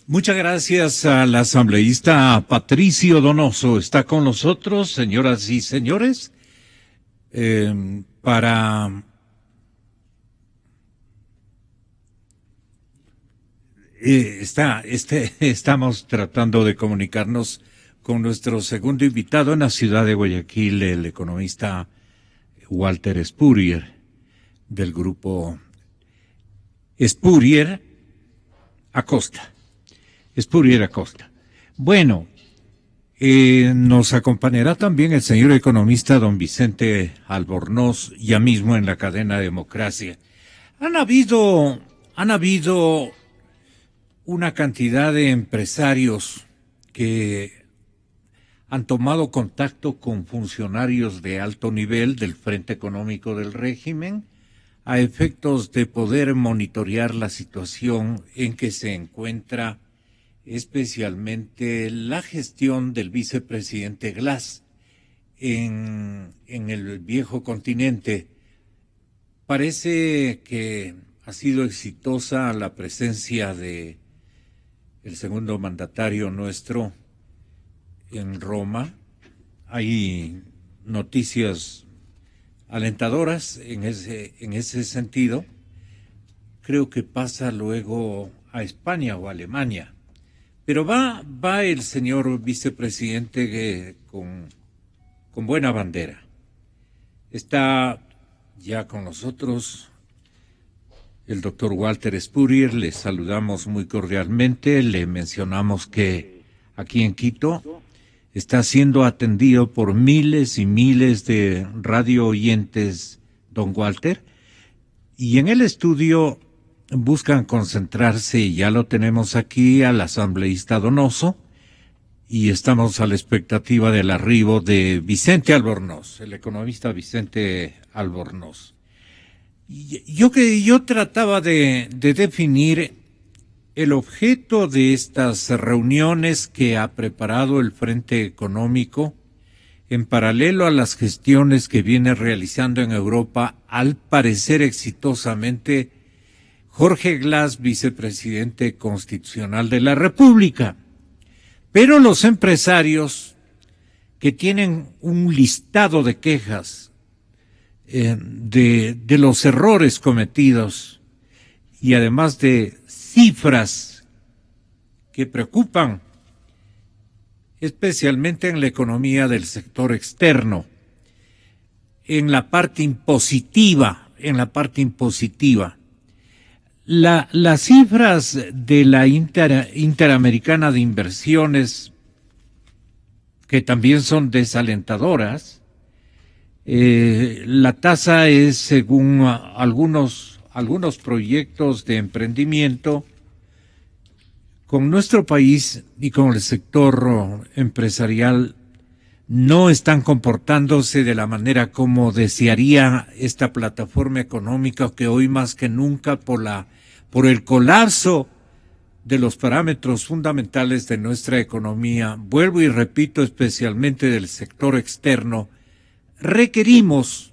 Muchas gracias al asambleísta Patricio Donoso. Está con nosotros, señoras y señores, para estamos tratando de comunicarnos con nuestro segundo invitado en la ciudad de Guayaquil, el economista Walter Spurrier, del grupo Spurrier Acosta. Spurrier Acosta. Bueno, nos acompañará también el señor economista don Vicente Albornoz, ya mismo en la cadena Democracia. Han habido una cantidad de empresarios que han tomado contacto con funcionarios de alto nivel del Frente Económico del régimen a efectos de poder monitorear la situación en que se encuentra especialmente la gestión del vicepresidente Glass en el viejo continente. Parece que ha sido exitosa la presencia de el segundo mandatario nuestro en Roma. Hay noticias alentadoras en ese sentido. Creo que pasa luego a España o a Alemania. Pero va el señor vicepresidente con buena bandera. Está ya con nosotros el doctor Walter Spurrier. Le saludamos muy cordialmente. Le mencionamos que aquí en Quito está siendo atendido por miles y miles de radio oyentes, don Walter. Y en el estudio buscan concentrarse, y ya lo tenemos aquí, al asambleísta Donoso, y estamos a la expectativa del arribo de Vicente Albornoz, el economista Vicente Albornoz. Yo trataba de definir el objeto de estas reuniones que ha preparado el Frente Económico en paralelo a las gestiones que viene realizando en Europa, al parecer exitosamente, Jorge Glass, vicepresidente constitucional de la República. Pero los empresarios que tienen un listado de quejas de los errores cometidos y además de cifras que preocupan, especialmente en la economía del sector externo, en la parte impositiva. Las cifras de la Interamericana de Inversiones, que también son desalentadoras, la tasa es, según algunos proyectos de emprendimiento, con nuestro país y con el sector empresarial, no están comportándose de la manera como desearía esta plataforma económica, que hoy más que nunca, por el colapso de los parámetros fundamentales de nuestra economía, vuelvo y repito, especialmente del sector externo, requerimos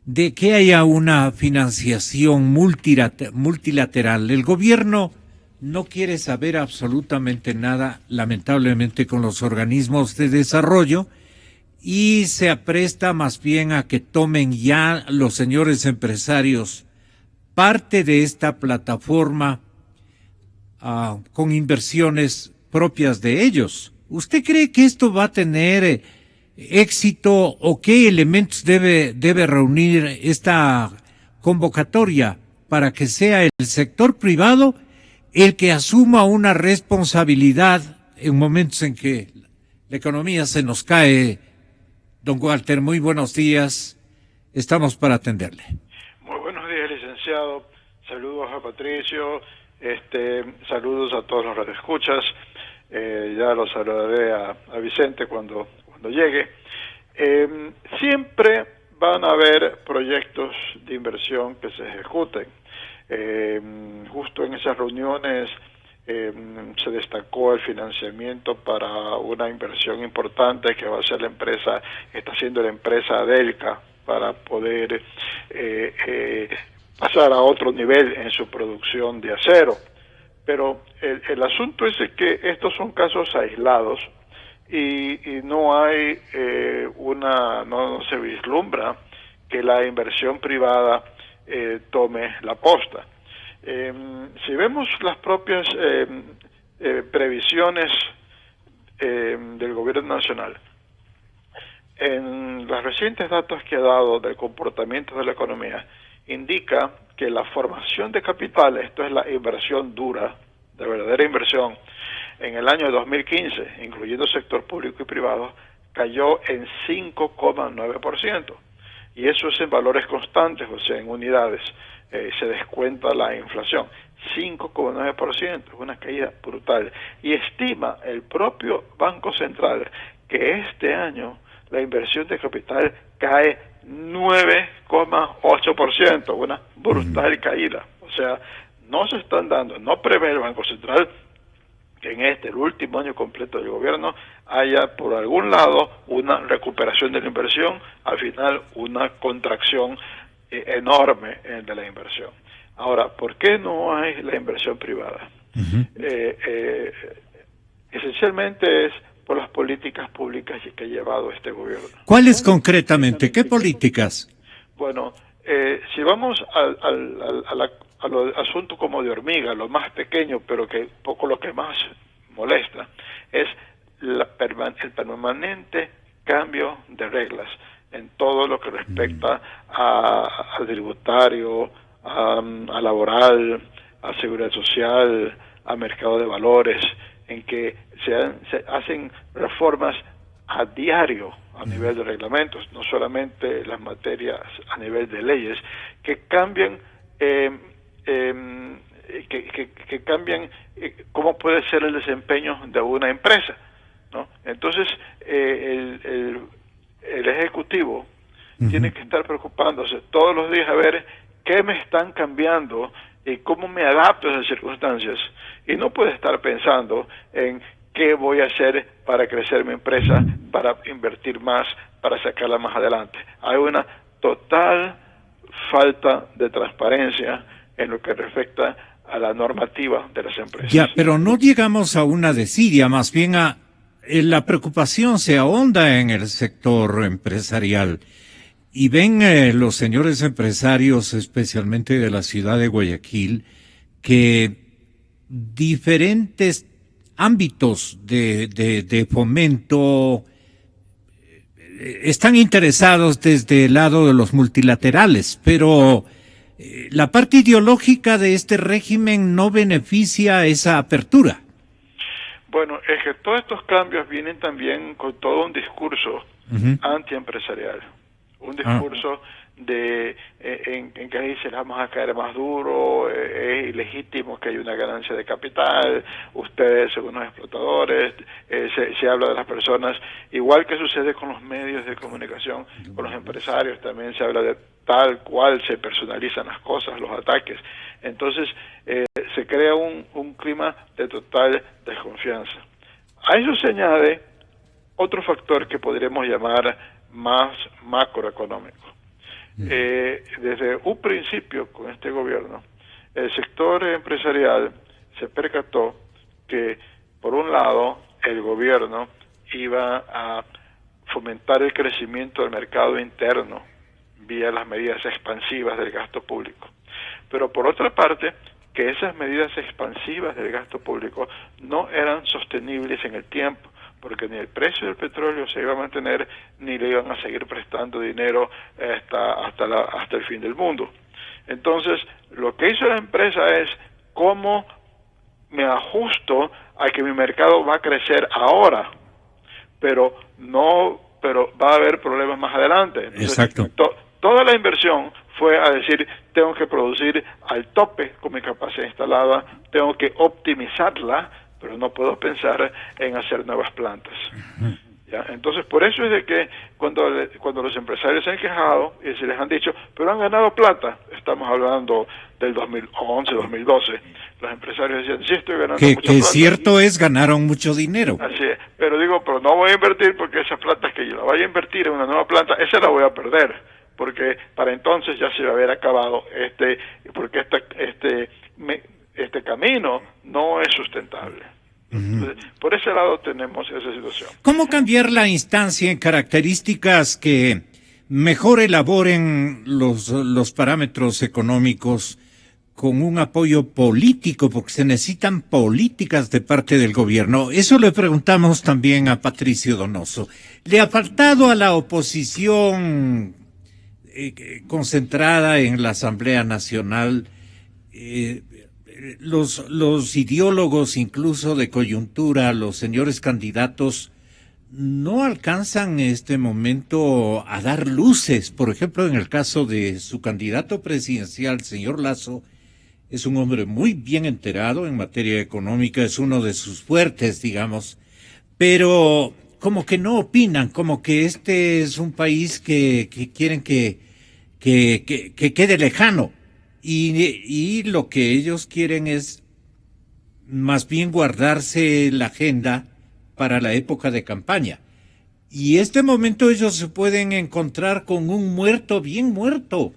de que haya una financiación multilateral. El gobierno no quiere saber absolutamente nada, lamentablemente, con los organismos de desarrollo, y se apresta más bien a que tomen ya los señores empresarios parte de esta plataforma con inversiones propias de ellos. ¿Usted cree que esto va a tener éxito, o qué elementos debe reunir esta convocatoria para que sea el sector privado el que asuma una responsabilidad en momentos en que la economía se nos cae? Don Walter, muy buenos días. Estamos para atenderle. Muy buenos días, licenciado. Saludos a Patricio. Saludos a todos los radioescuchas. Ya los saludaré a Vicente cuando llegue. Siempre van a haber proyectos de inversión que se ejecuten. Justo en esas reuniones se destacó el financiamiento para una inversión importante que va a ser está haciendo la empresa Delca, para poder pasar a otro nivel en su producción de acero. Pero el asunto es de que estos son casos aislados y no hay no se vislumbra que la inversión privada tome la posta. Si vemos las propias previsiones del gobierno nacional, en los recientes datos que ha dado del comportamiento de la economía, indica que la formación de capital, esto es la inversión dura, de verdadera inversión, en el año 2015, incluyendo sector público y privado, cayó en 5,9%. Y eso es en valores constantes, o sea, en unidades, se descuenta la inflación. 5,9%, es una caída brutal. Y estima el propio Banco Central que este año la inversión de capital cae 9,8%, una brutal caída. O sea, no se están dando, no prevé el Banco Central que en el último año completo del gobierno, haya por algún lado una recuperación de la inversión, al final una contracción enorme de la inversión. Ahora, ¿por qué no hay la inversión privada? Esencialmente es por las políticas públicas que ha llevado este gobierno. ¿Cuáles concretamente? ¿Qué políticas? Bueno, si vamos al asunto como de hormiga, lo más pequeño, pero que poco lo que más molesta, es el permanente cambio de reglas en todo lo que respecta a tributario, a laboral, a seguridad social, a mercado de valores, en que se hacen reformas a diario a nivel de reglamentos, no solamente las materias a nivel de leyes, que cambian que cambian cómo puede ser el desempeño de una empresa, ¿no? Entonces el ejecutivo tiene que estar preocupándose todos los días a ver qué me están cambiando y cómo me adapto a esas circunstancias, y no puede estar pensando en qué voy a hacer para crecer mi empresa, para invertir más, para sacarla más adelante. Hay una total falta de transparencia en lo que respecta a la normativa de las empresas. Ya, pero no llegamos a una desidia, más bien la preocupación se ahonda en el sector empresarial. Y ven los señores empresarios, especialmente de la ciudad de Guayaquil, que diferentes ámbitos de fomento están interesados desde el lado de los multilaterales, pero la parte ideológica de este régimen no beneficia esa apertura. Bueno, es que todos estos cambios vienen también con todo un discurso antiempresarial, un discurso en que ahí se les vamos a caer más duro, es ilegítimo que haya una ganancia de capital, ustedes son unos explotadores, se habla de las personas, igual que sucede con los medios de comunicación, con los empresarios también se habla de tal cual se personalizan las cosas, los ataques. Entonces se crea un clima de total desconfianza. A eso se añade otro factor que podríamos llamar más macroeconómico. Desde un principio con este gobierno, el sector empresarial se percató que, por un lado, el gobierno iba a fomentar el crecimiento del mercado interno vía las medidas expansivas del gasto público, pero por otra parte, que esas medidas expansivas del gasto público no eran sostenibles en el tiempo, porque ni el precio del petróleo se iba a mantener, ni le iban a seguir prestando dinero hasta el fin del mundo. Entonces, lo que hizo la empresa es cómo me ajusto a que mi mercado va a crecer ahora, pero va a haber problemas más adelante. Entonces, exacto. Toda la inversión fue a decir, tengo que producir al tope con mi capacidad instalada, tengo que optimizarla, pero no puedo pensar en hacer nuevas plantas. ¿Ya? Entonces, por eso es de que cuando los empresarios se han quejado y se les han dicho, pero han ganado plata, estamos hablando del 2011, 2012, los empresarios decían, sí, estoy ganando mucha plata. Que cierto es, ganaron mucho dinero. Así es, pero no voy a invertir porque esa plata que yo la vaya a invertir en una nueva planta, esa la voy a perder, porque para entonces ya se va a haber acabado porque este camino no es sustentable. Entonces, por ese lado tenemos esa situación. ¿Cómo cambiar la instancia en características que mejor elaboren los parámetros económicos con un apoyo político, porque se necesitan políticas de parte del gobierno? Eso le preguntamos también a Patricio Donoso. ¿Le ha faltado a la oposición concentrada en la Asamblea Nacional los ideólogos incluso de coyuntura, los señores candidatos, no alcanzan en este momento a dar luces? Por ejemplo, en el caso de su candidato presidencial, señor Lasso, es un hombre muy bien enterado en materia económica, es uno de sus fuertes, digamos, pero como que no opinan, como que este es un país que quieren que quede lejano. Y lo que ellos quieren es más bien guardarse la agenda para la época de campaña. Y este momento ellos se pueden encontrar con un muerto, bien muerto,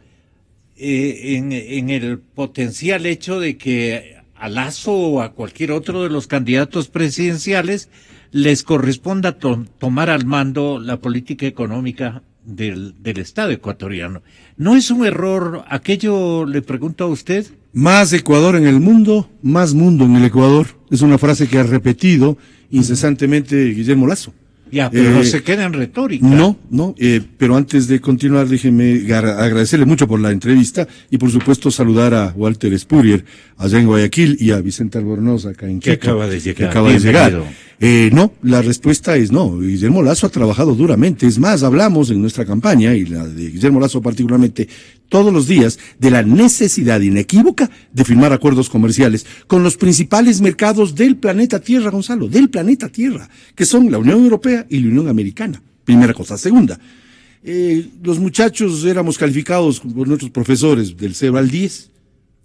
en el potencial hecho de que a Lasso o a cualquier otro de los candidatos presidenciales les corresponda tomar al mando la política económica del Estado ecuatoriano. ¿No es un error aquello, le pregunto a usted? Más Ecuador en el mundo, más mundo en el Ecuador. Es una frase que ha repetido incesantemente Guillermo Lasso. Ya, pero no se queda en retórica. No, pero antes de continuar, déjeme agradecerle mucho por la entrevista y por supuesto saludar a Walter Spurrier allá en Guayaquil y a Vicente Albornoz acá en Quito. Que acaba de llegar. No, la respuesta es no. Guillermo Lasso ha trabajado duramente. Es más, hablamos en nuestra campaña, y la de Guillermo Lasso particularmente, todos los días de la necesidad inequívoca de firmar acuerdos comerciales con los principales mercados del planeta Tierra, Gonzalo, del planeta Tierra, que son la Unión Europea y la Unión Americana. Primera cosa. Segunda, los muchachos éramos calificados por nuestros profesores del 0 al 10.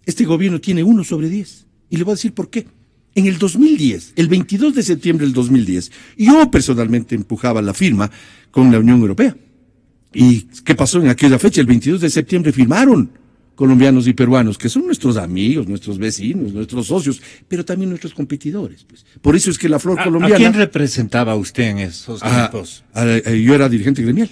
Este gobierno tiene 1 sobre 10. Y le voy a decir por qué. En el 2010, el 22 de septiembre del 2010, yo personalmente empujaba la firma con la Unión Europea. ¿Y qué pasó en aquella fecha? El 22 de septiembre firmaron colombianos y peruanos, que son nuestros amigos, nuestros vecinos, nuestros socios, pero también nuestros competidores. Pues. Por eso es que la flor colombiana... ¿A quién representaba usted en esos tiempos? Yo era dirigente gremial.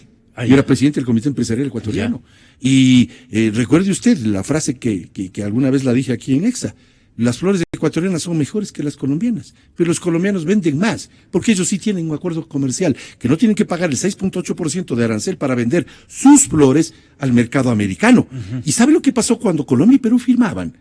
Yo era presidente del Comité Empresarial Ecuatoriano. Y recuerde usted la frase que alguna vez la dije aquí en Exa. Las flores ecuatorianas son mejores que las colombianas, pero los colombianos venden más, porque ellos sí tienen un acuerdo comercial, que no tienen que pagar el 6.8% de arancel para vender sus flores al mercado americano. ¿Y sabe lo que pasó cuando Colombia y Perú firmaban?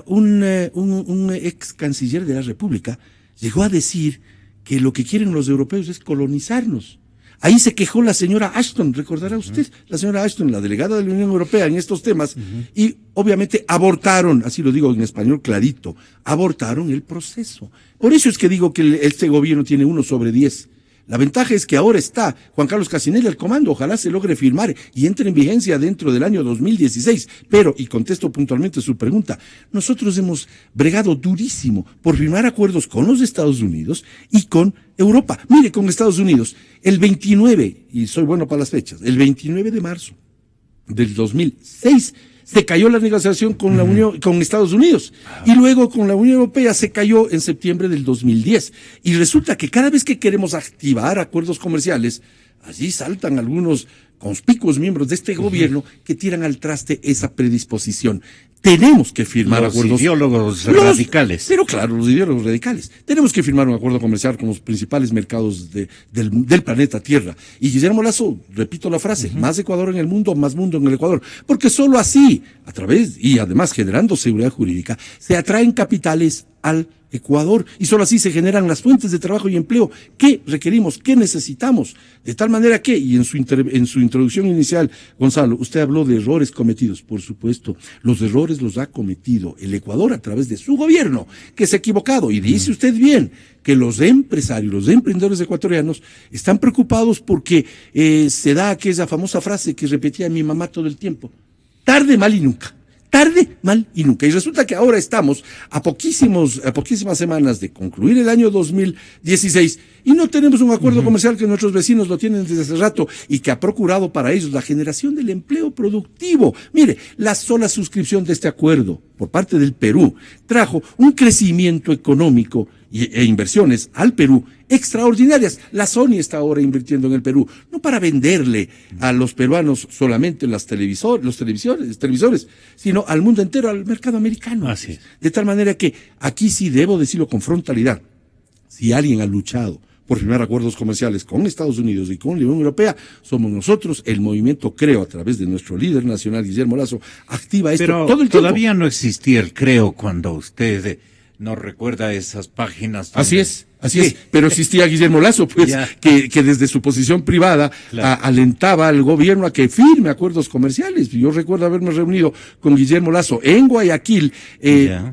Un ex canciller de la República llegó a decir que lo que quieren los europeos es colonizarnos. Ahí se quejó la señora Ashton, recordará usted, la señora Ashton, la delegada de la Unión Europea en estos temas, y obviamente abortaron, así lo digo en español clarito, abortaron el proceso. Por eso es que digo que este gobierno tiene 1 sobre 10. La ventaja es que ahora está Juan Carlos Casinelli al comando, ojalá se logre firmar y entre en vigencia dentro del año 2016. Pero, y contesto puntualmente su pregunta, nosotros hemos bregado durísimo por firmar acuerdos con los Estados Unidos y con Europa. Mire, con Estados Unidos, el 29, y soy bueno para las fechas, el 29 de marzo del 2006, se cayó la negociación con la Unión, con Estados Unidos, y luego con la Unión Europea se cayó en septiembre del 2010. Y resulta que cada vez que queremos activar acuerdos comerciales, allí saltan algunos conspicuos miembros de este gobierno que tiran al traste esa predisposición. Tenemos que firmar acuerdos. Los ideólogos radicales. Pero claro, los ideólogos radicales. Tenemos que firmar un acuerdo comercial con los principales mercados del planeta Tierra. Y Guillermo Lasso, repito la frase, más Ecuador en el mundo, más mundo en el Ecuador. Porque solo así, a través, y además generando seguridad jurídica, se atraen capitales al Ecuador, y solo así se generan las fuentes de trabajo y empleo que requerimos, que necesitamos, de tal manera que, y en su introducción inicial, Gonzalo, usted habló de errores cometidos. Por supuesto, los errores los ha cometido el Ecuador a través de su gobierno, que se ha equivocado, y dice usted bien, que los empresarios, los emprendedores ecuatorianos están preocupados porque se da aquella famosa frase que repetía mi mamá todo el tiempo: tarde, mal y nunca. tarde, mal y nunca. Y resulta que ahora estamos a poquísimas semanas de concluir el año 2016 y no tenemos un acuerdo comercial que nuestros vecinos lo tienen desde hace rato y que ha procurado para ellos la generación del empleo productivo. Mire, la sola suscripción de este acuerdo por parte del Perú trajo un crecimiento económico e inversiones al Perú extraordinarias. La Sony está ahora invirtiendo en el Perú, no para venderle a los peruanos solamente los televisores, sino al mundo entero, al mercado americano. Así es. De tal manera que aquí sí debo decirlo con frontalidad. Si alguien ha luchado por firmar acuerdos comerciales con Estados Unidos y con la Unión Europea, somos nosotros. El movimiento Creo, a través de nuestro líder nacional, Guillermo Lasso, activa esto Pero todo el tiempo. todavía no existía el Creo cuando usted no recuerda esas páginas. Así es. Pero existía Guillermo Lasso, pues, que desde su posición privada alentaba al gobierno a que firme acuerdos comerciales. Yo recuerdo haberme reunido con Guillermo Lasso en Guayaquil,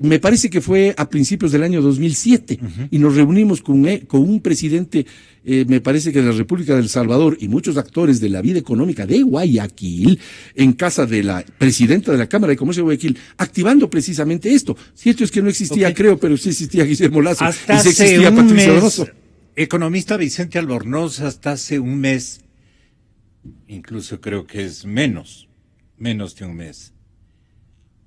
me parece que fue a principios del año 2007, y nos reunimos con un presidente, me parece que de la República del Salvador, y muchos actores de la vida económica de Guayaquil, en casa de la presidenta de la Cámara de Comercio de Guayaquil, activando precisamente esto. Cierto es que no existía, creo, pero sí existía Guillermo Lasso. Hasta y sí existía Patricia Donoso. Economista Vicente Albornoz, hasta hace un mes, incluso creo que es menos de un mes,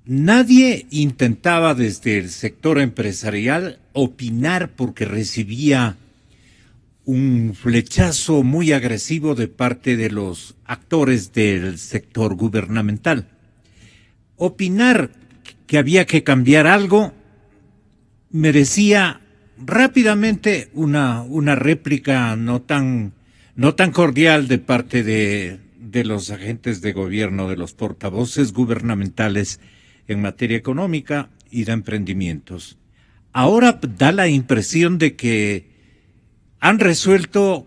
nadie intentaba desde el sector empresarial opinar porque recibía un flechazo muy agresivo de parte de los actores del sector gubernamental. Opinar que había que cambiar algo merecía rápidamente una réplica no tan cordial de parte de los agentes de gobierno, de los portavoces gubernamentales en materia económica y de emprendimientos. Ahora da la impresión de que han resuelto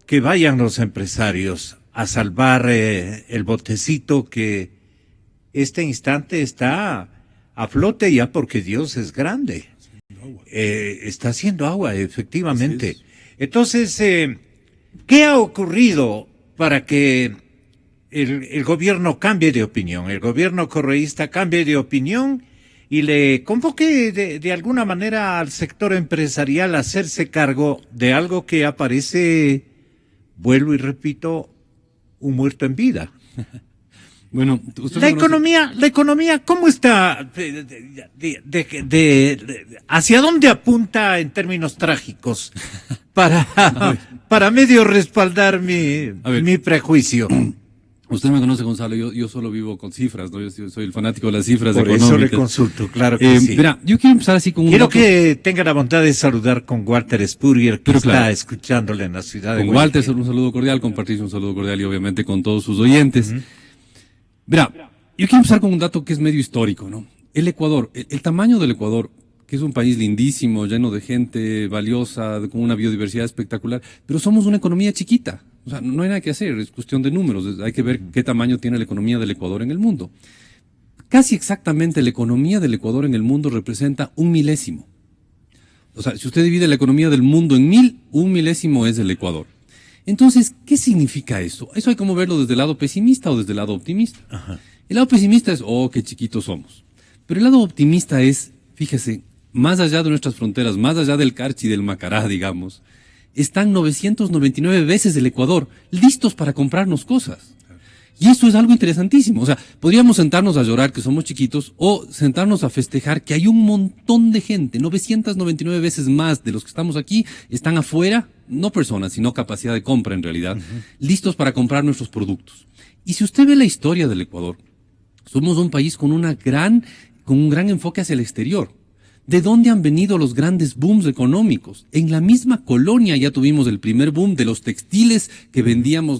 que vayan los empresarios a salvar el botecito que este instante está a flote ya porque Dios es grande. Está haciendo agua, efectivamente. Entonces, ¿qué ha ocurrido para que el gobierno cambie de opinión? El gobierno correísta cambie de opinión y le convoque de alguna manera al sector empresarial a hacerse cargo de algo que aparece, vuelvo y repito, un muerto en vida. Bueno, la economía, ¿cómo está? ¿Hacia dónde apunta en términos trágicos? Para medio respaldar mi prejuicio. Usted me conoce, Gonzalo, yo solo vivo con cifras, ¿no? Yo soy el fanático de las cifras económicas. Por eso le consulto, claro que sí. Mira, yo quiero empezar así con Quiero que tenga la bondad de saludar con Walter Spurrier, que está escuchándole en la ciudad de Guayaquil. Con Walter, un saludo cordial, con Patricio un saludo cordial y obviamente con todos sus oyentes. Mira, yo quiero empezar con un dato que es medio histórico, ¿no? El Ecuador, el tamaño del Ecuador, que es un país lindísimo, lleno de gente valiosa, con una biodiversidad espectacular, pero somos una economía chiquita. O sea, no hay nada que hacer, es cuestión de números, hay que ver qué tamaño tiene la economía del Ecuador en el mundo. Casi exactamente la economía del Ecuador en el mundo representa 1/1000. O sea, si usted divide la economía del mundo en 1000, 1/1000 es el Ecuador. Entonces, ¿qué significa eso? Eso hay como verlo desde el lado pesimista o desde el lado optimista. Ajá. El lado pesimista es, qué chiquitos somos. Pero el lado optimista es, fíjese, más allá de nuestras fronteras, más allá del Carchi y del Macará, digamos, están 999 veces el Ecuador listos para comprarnos cosas. Y eso es algo interesantísimo. O sea, podríamos sentarnos a llorar que somos chiquitos o sentarnos a festejar que hay un montón de gente, 999 veces más de los que estamos aquí, están afuera, no personas, sino capacidad de compra en realidad, listos para comprar nuestros productos. Y si usted ve la historia del Ecuador, somos un país con un gran enfoque hacia el exterior. ¿De dónde han venido los grandes booms económicos? En la misma colonia ya tuvimos el primer boom de los textiles que vendíamos,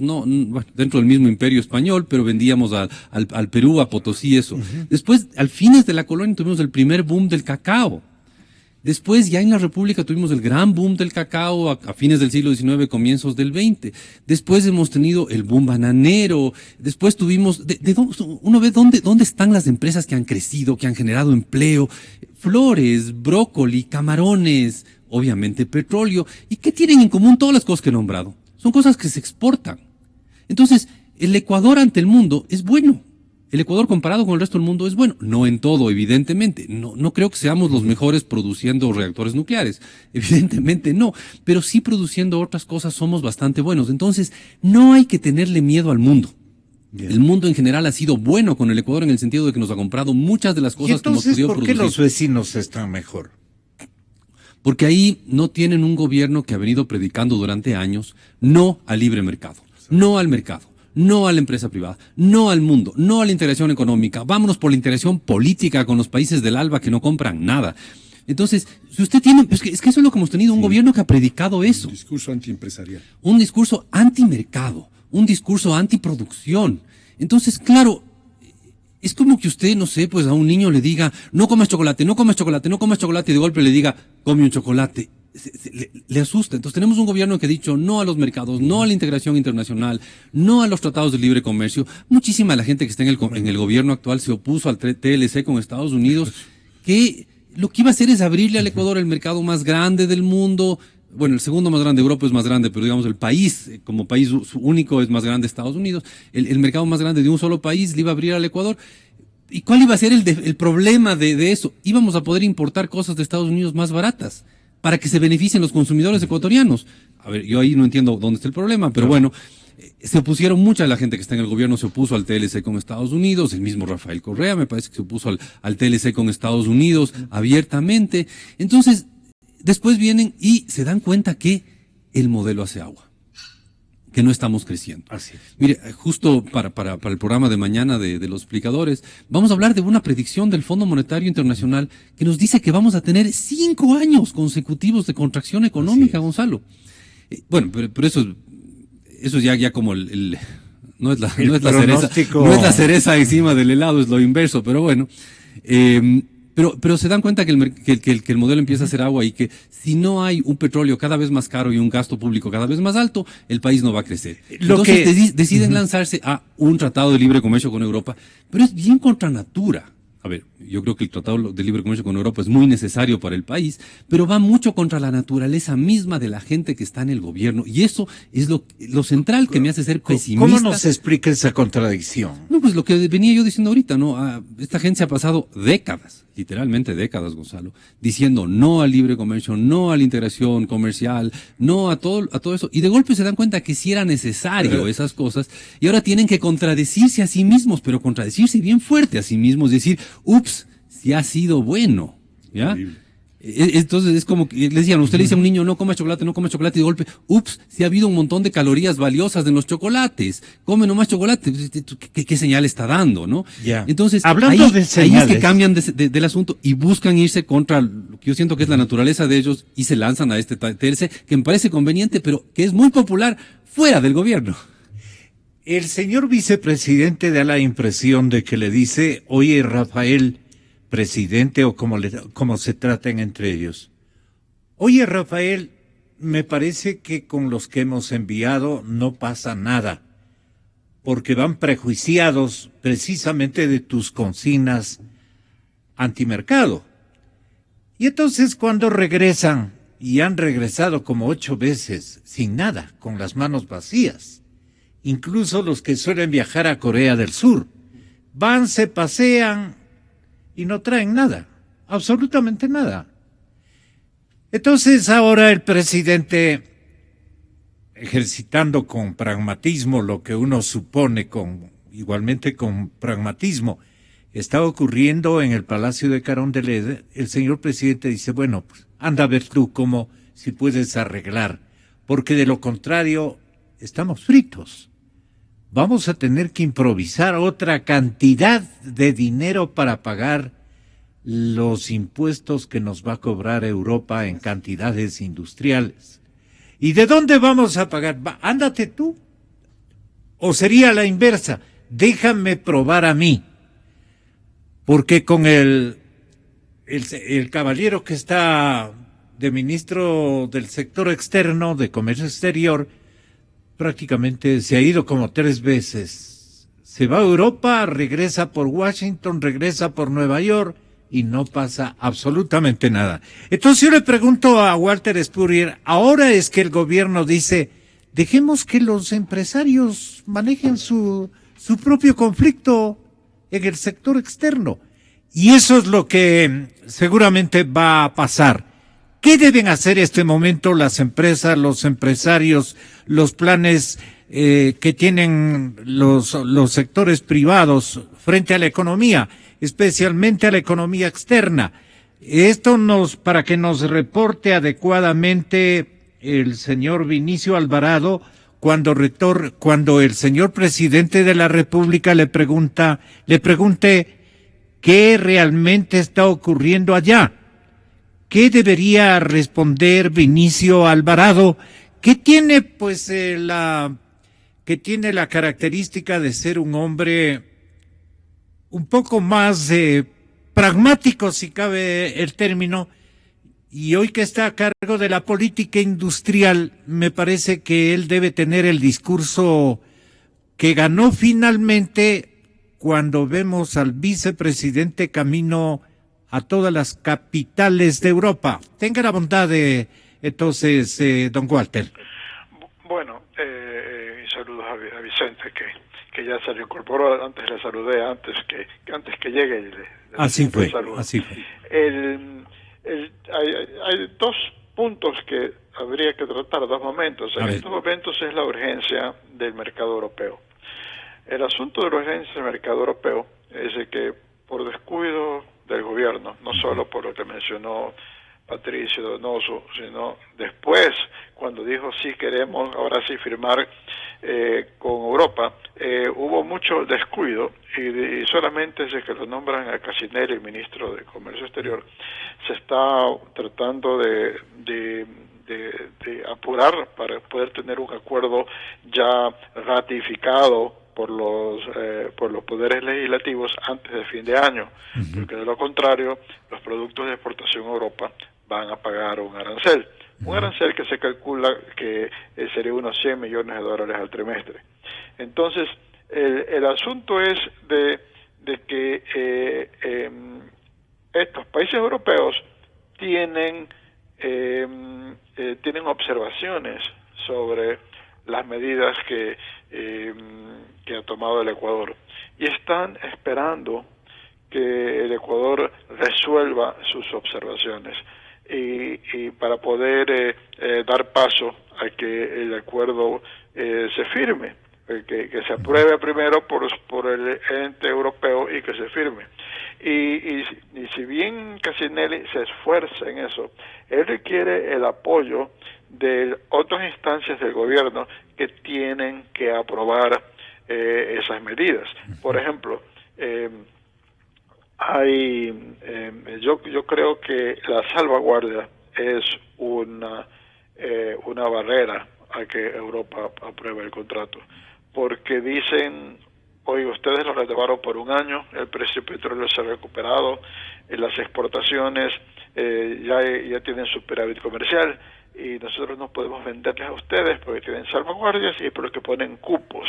dentro del mismo imperio español, pero vendíamos al Perú, a Potosí, eso. Después, al fines de la colonia tuvimos el primer boom del cacao. Después, ya en la República tuvimos el gran boom del cacao a fines del siglo XIX, comienzos del XX. Después hemos tenido el boom bananero. Después tuvimos, uno ve dónde están las empresas que han crecido, que han generado empleo. Flores, brócoli, camarones, obviamente petróleo. ¿Y qué tienen en común todas las cosas que he nombrado? Son cosas que se exportan. Entonces, el Ecuador ante el mundo es bueno. El Ecuador comparado con el resto del mundo es bueno, no en todo, evidentemente. No creo que seamos los mejores produciendo reactores nucleares, evidentemente no, pero sí produciendo otras cosas somos bastante buenos. Entonces, no hay que tenerle miedo al mundo. Bien. El mundo en general ha sido bueno con el Ecuador en el sentido de que nos ha comprado muchas de las cosas que hemos podido producir. ¿Por qué los vecinos están mejor? Porque ahí no tienen un gobierno que ha venido predicando durante años no al libre mercado, no al mercado, no a la empresa privada, no al mundo, no a la integración económica. Vámonos por la integración política con los países del ALBA que no compran nada. Entonces, si usted tiene, es que eso es lo que hemos tenido, un gobierno que ha predicado eso. Un discurso antiempresarial. Un discurso antimercado, un discurso antiproducción. Entonces, claro, es como que usted, no sé, pues a un niño le diga, no comas chocolate, no comas chocolate, no comas chocolate, y de golpe le diga, come un chocolate. Le asusta. Entonces tenemos un gobierno que ha dicho no a los mercados, no a la integración internacional, no a los tratados de libre comercio. Muchísima de la gente que está en el gobierno actual se opuso al TLC con Estados Unidos, que lo que iba a hacer es abrirle al Ecuador el mercado más grande del mundo. Bueno, el segundo más grande de Europa es más grande, pero digamos el país, como país único es más grande Estados Unidos. El mercado más grande de un solo país le iba a abrir al Ecuador. ¿Y cuál iba a ser el problema de eso? Íbamos a poder importar cosas de Estados Unidos más baratas para que se beneficien los consumidores ecuatorianos. A ver, yo ahí no entiendo dónde está el problema, pero bueno, se opusieron mucha de la gente que está en el gobierno, se opuso al TLC con Estados Unidos, el mismo Rafael Correa me parece que se opuso al TLC con Estados Unidos abiertamente. Entonces, después vienen y se dan cuenta que el modelo hace agua, que no estamos creciendo. Así es. Mire, justo para el programa de mañana de los explicadores, vamos a hablar de una predicción del Fondo Monetario Internacional que nos dice que vamos a tener 5 años consecutivos de contracción económica, Gonzalo. Pero eso es ya como no es la cereza encima del helado, es lo inverso, pero bueno. Pero se dan cuenta que el modelo empieza a hacer agua y que si no hay un petróleo cada vez más caro y un gasto público cada vez más alto, el país no va a crecer. Entonces deciden lanzarse a un tratado de libre comercio con Europa, pero es bien contra natura. A ver, yo creo que el tratado de libre comercio con Europa es muy necesario para el país, pero va mucho contra la naturaleza misma de la gente que está en el gobierno. Y eso es lo central que me hace ser pesimista. ¿Cómo nos explica esa contradicción? No, pues lo que venía yo diciendo ahorita, ¿no? Esta gente se ha pasado décadas, literalmente décadas, Gonzalo, diciendo no al libre comercio, no a la integración comercial, no a todo eso. Y de golpe se dan cuenta que sí era necesario esas cosas, y ahora tienen que contradecirse a sí mismos, pero contradecirse bien fuerte a sí mismos, decir, ups, sí ha sido bueno, ¿ya? Entonces es como que le decían, usted le dice a un niño, no coma chocolate, y de golpe, ups, sí ha habido un montón de calorías valiosas en los chocolates, come nomás chocolate, ¿qué señal está dando, no? Ya. Entonces, hablando de señales, ahí es que cambian del asunto y buscan irse contra lo que yo siento que es la naturaleza de ellos y se lanzan a este TLC, que me parece conveniente, pero que es muy popular fuera del gobierno. El señor vicepresidente da la impresión de que le dice, oye, Rafael, presidente, o como se traten entre ellos. Oye, Rafael, me parece que con los que hemos enviado no pasa nada, porque van prejuiciados precisamente de tus consignas antimercado. Y entonces cuando regresan, y han regresado como 8 veces, sin nada, con las manos vacías, incluso los que suelen viajar a Corea del Sur, van, se pasean, y no traen nada, absolutamente nada. Entonces ahora el presidente, ejercitando con pragmatismo lo que uno supone igualmente con pragmatismo, está ocurriendo en el Palacio de Carondelet. El señor presidente dice, bueno, pues anda a ver tú si puedes arreglar, porque de lo contrario estamos fritos. Vamos a tener que improvisar otra cantidad de dinero para pagar los impuestos que nos va a cobrar Europa en cantidades industriales. ¿Y de dónde vamos a pagar? Ándate tú. ¿O sería la inversa? Déjame probar a mí. Porque con el caballero que está de ministro del sector externo, de comercio exterior, prácticamente se ha ido como 3 veces. Se va a Europa, regresa por Washington, regresa por Nueva York y no pasa absolutamente nada. Entonces yo le pregunto a Walter Spurrier, ahora es que el gobierno dice, dejemos que los empresarios manejen su propio conflicto en el sector externo. Y eso es lo que seguramente va a pasar. ¿Qué deben hacer en este momento las empresas, los empresarios, los planes que tienen los sectores privados frente a la economía, especialmente a la economía externa? Esto para que nos reporte adecuadamente el señor Vinicio Alvarado cuando el señor presidente de la República le pregunte qué realmente está ocurriendo allá. ¿Qué debería responder Vinicio Alvarado? Que tiene la característica de ser un hombre un poco más pragmático, si cabe el término, y hoy que está a cargo de la política industrial, me parece que él debe tener el discurso que ganó finalmente cuando vemos al vicepresidente camino a todas las capitales de Europa. Tenga la bondad entonces, don Walter. Bueno, saludos a Vicente, que ya se reincorporó. Antes le saludé, antes que llegue. Así fue. Hay dos puntos que habría que tratar, dos momentos. En estos momentos es la urgencia del mercado europeo. El asunto de la urgencia del mercado europeo es de que por descuido del gobierno, no solo por lo que mencionó Patricio Donoso, sino después, cuando dijo sí queremos ahora sí firmar con Europa, hubo mucho descuido y solamente desde que lo nombran a Casinelli, el ministro de Comercio Exterior, se está tratando de apurar para poder tener un acuerdo ya ratificado por los poderes legislativos antes de fin de año, porque de lo contrario los productos de exportación a Europa van a pagar un arancel que se calcula que sería unos $100 millones al trimestre. Entonces el asunto es de que estos países europeos tienen observaciones sobre las medidas que ha tomado el Ecuador y están esperando que el Ecuador resuelva sus observaciones y para poder dar paso a que el acuerdo se firme, que se apruebe primero por el ente europeo y que se firme. Y si bien Casinelli se esfuerza en eso, él requiere el apoyo de otras instancias del gobierno que tienen que aprobar esas medidas. Por ejemplo, yo creo que la salvaguardia es una barrera a que Europa apruebe el contrato, porque dicen: oye, ustedes lo renovaron por un año, el precio del petróleo se ha recuperado, las exportaciones ya tienen superávit comercial y nosotros no podemos venderles a ustedes porque tienen salvaguardias y porque ponen cupos,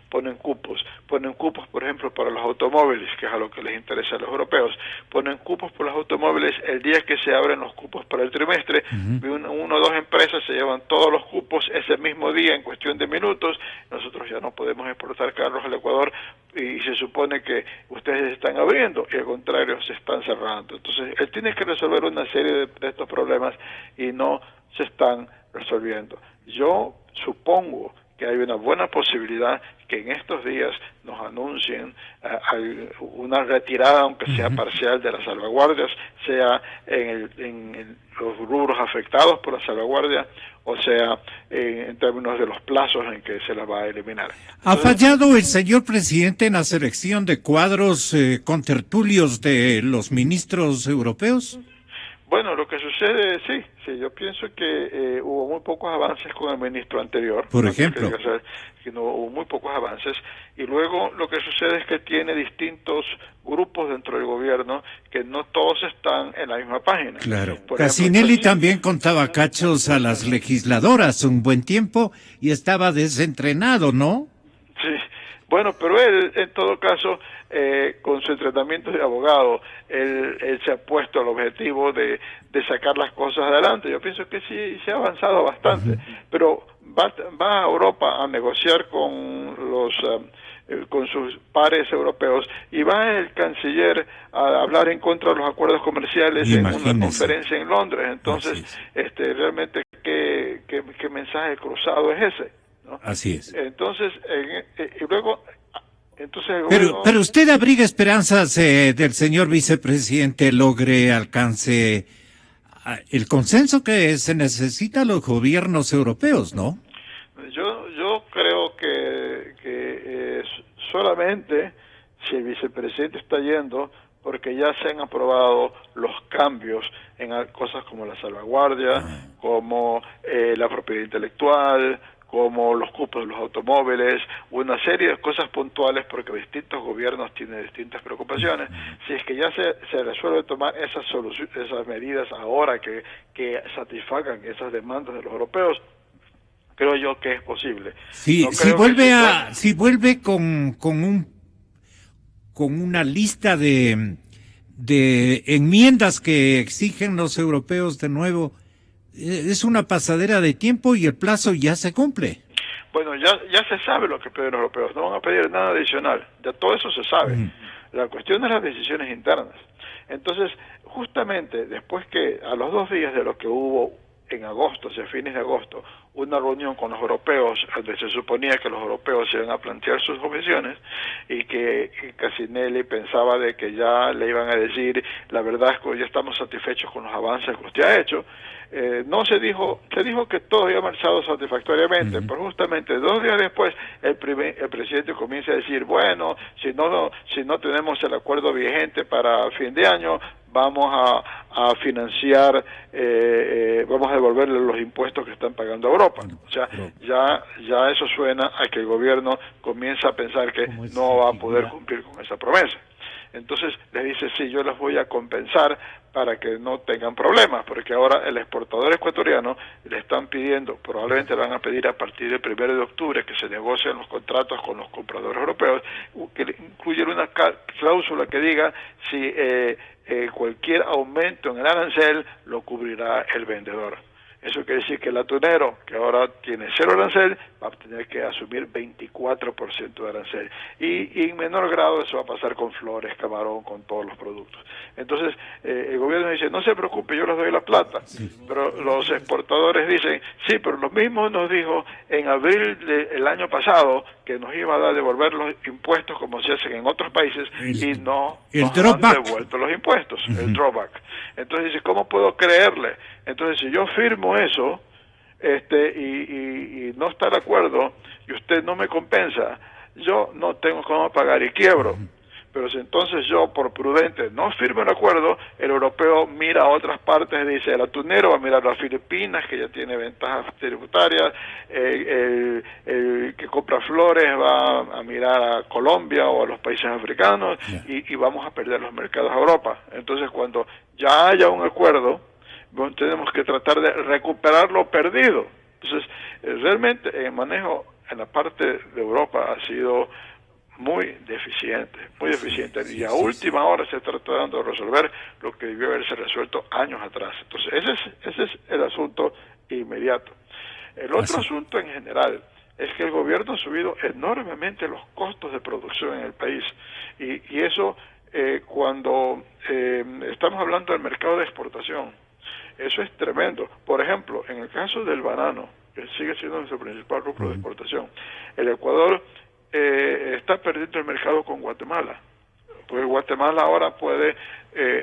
por ejemplo, para los automóviles, que es a lo que les interesa a los europeos. Ponen cupos por los automóviles el día que se abren los cupos para el trimestre. Una o dos empresas se llevan todos los cupos ese mismo día en cuestión de minutos. Nosotros ya no podemos exportar carros al Ecuador y se supone que ustedes están abriendo y al contrario se están cerrando. Entonces él tiene que resolver una serie de estos problemas y no se están resolviendo. Yo supongo que hay una buena posibilidad que en estos días nos anuncien una retirada, aunque sea parcial, de las salvaguardias, sea en los rubros afectados por la salvaguardia, o sea en términos de los plazos en que se las va a eliminar. ¿Ha fallado el señor presidente en la selección de cuadros contertulios de los ministros europeos? Bueno, lo que sucede, sí, yo pienso que hubo muy pocos avances con el ministro anterior. Por ejemplo. Que no hubo muy pocos avances. Y luego lo que sucede es que tiene distintos grupos dentro del gobierno que no todos están en la misma página. Claro. Casinelli también contaba cachos a las legisladoras un buen tiempo y estaba desentrenado, ¿no? Sí. Bueno, pero él, en todo caso, con su entrenamiento de abogado, él se ha puesto al objetivo de sacar las cosas adelante. Yo pienso que sí se ha avanzado bastante, pero va a Europa a negociar con los con sus pares europeos, y va el canciller a hablar en contra de los acuerdos comerciales en una conferencia en Londres. Entonces, realmente, ¿qué mensaje cruzado es ese, ¿no? Así es. Entonces, y luego... Entonces, pero usted abriga esperanzas del señor vicepresidente alcance el consenso que se necesita a los gobiernos europeos, ¿no? Yo creo que solamente si el vicepresidente está yendo porque ya se han aprobado los cambios en cosas como la salvaguardia, como la propiedad intelectual, como los cupos de los automóviles, una serie de cosas puntuales, porque distintos gobiernos tienen distintas preocupaciones. Si es que ya se resuelve tomar esas medidas ahora que satisfagan esas demandas de los europeos, creo yo que es posible. Sí, no si vuelve con una lista de enmiendas que exigen los europeos de nuevo, es una pasadera de tiempo y el plazo ya se cumple. Bueno, ya se sabe lo que piden los europeos, no van a pedir nada adicional, ya todo eso se sabe. La cuestión es las decisiones internas. Entonces, justamente después que a los 2 días de lo que hubo en agosto, hacia fines de agosto, una reunión con los europeos, donde se suponía que los europeos se iban a plantear sus objeciones, y que Cassinelli pensaba de que ya le iban a decir, la verdad es que ya estamos satisfechos con los avances que usted ha hecho. No se dijo que todo había marchado satisfactoriamente, pero justamente 2 días después el presidente comienza a decir, bueno, si no tenemos el acuerdo vigente para fin de año, vamos a financiar, vamos a devolverle los impuestos que están pagando a Europa. O sea, ya eso suena a que el gobierno comienza a pensar que no va a poder cumplir con esa promesa. Entonces les dice, sí, yo les voy a compensar para que no tengan problemas, porque ahora el exportador ecuatoriano le están pidiendo, probablemente le van a pedir a partir del 1 de octubre que se negocien los contratos con los compradores europeos, que incluyen una cláusula que diga si cualquier aumento en el arancel lo cubrirá el vendedor. Eso quiere decir que el atunero, que ahora tiene 0 arancel, va a tener que asumir 24% de arancel. Y en menor grado eso va a pasar con flores, camarón, con todos los productos. Entonces, el gobierno dice, no se preocupe, yo les doy la plata. Pero los exportadores dicen, sí, pero lo mismo nos dijo en abril del año pasado, que nos iba a devolver los impuestos como se hacen en otros países, y no nos han devuelto los impuestos, el drawback. Entonces dice, ¿cómo puedo creerle? Entonces, si yo firmo eso y no está de acuerdo y usted no me compensa, yo no tengo cómo pagar y quiebro. Pero si entonces yo, por prudente, no firmo el acuerdo, el europeo mira a otras partes y dice, el atunero va a mirar a las Filipinas, que ya tiene ventajas tributarias, el que compra flores va a mirar a Colombia o a los países africanos, y vamos a perder los mercados a Europa. Entonces, cuando ya haya un acuerdo, tenemos que tratar de recuperar lo perdido. Entonces, realmente el manejo en la parte de Europa ha sido muy deficiente, y a última hora se está tratando de resolver lo que debió haberse resuelto años atrás. Entonces, ese es el asunto inmediato. El otro asunto en general es que el gobierno ha subido enormemente los costos de producción en el país, y eso cuando estamos hablando del mercado de exportación, eso es tremendo. Por ejemplo, en el caso del banano, que sigue siendo nuestro principal rubro de exportación, el Ecuador está perdiendo el mercado con Guatemala. Pues Guatemala ahora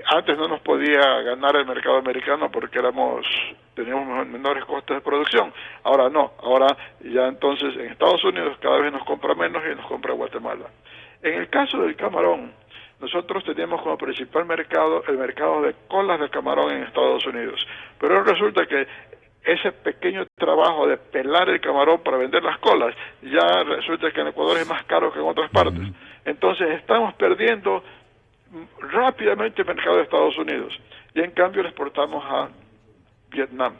antes no nos podía ganar el mercado americano porque teníamos menores costos de producción. Ahora no, ahora ya entonces en Estados Unidos cada vez nos compra menos y nos compra Guatemala. En el caso del camarón, nosotros teníamos como principal mercado el mercado de colas de camarón en Estados Unidos, pero resulta que ese pequeño trabajo de pelar el camarón para vender las colas, ya resulta que en Ecuador es más caro que en otras partes. Entonces estamos perdiendo rápidamente el mercado de Estados Unidos, y en cambio le exportamos a Vietnam.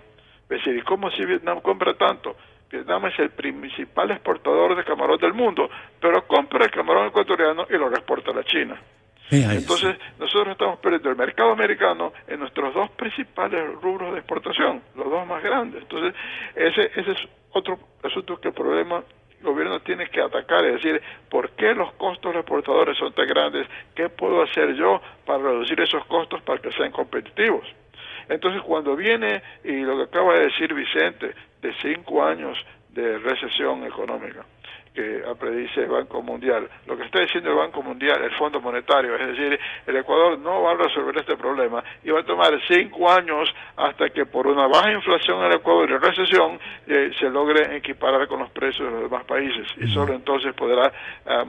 Es decir, ¿y cómo si Vietnam compra tanto? Vietnam es el principal exportador de camarón del mundo, pero compra el camarón ecuatoriano y lo exporta a la China. Entonces, nosotros estamos perdiendo el mercado americano en nuestros 2 principales rubros de exportación, los 2 más grandes. Entonces, ese es otro asunto que el problema el gobierno tiene que atacar, es decir, ¿por qué los costos exportadores son tan grandes? ¿Qué puedo hacer yo para reducir esos costos para que sean competitivos? Entonces, cuando viene, y lo que acaba de decir Vicente, de 5 años de recesión económica, que predice el Banco Mundial, lo que está diciendo el Banco Mundial, el Fondo Monetario, es decir, el Ecuador no va a resolver este problema y va a tomar 5 años hasta que por una baja inflación en el Ecuador y recesión se logre equiparar con los precios de los demás países, y solo entonces podrá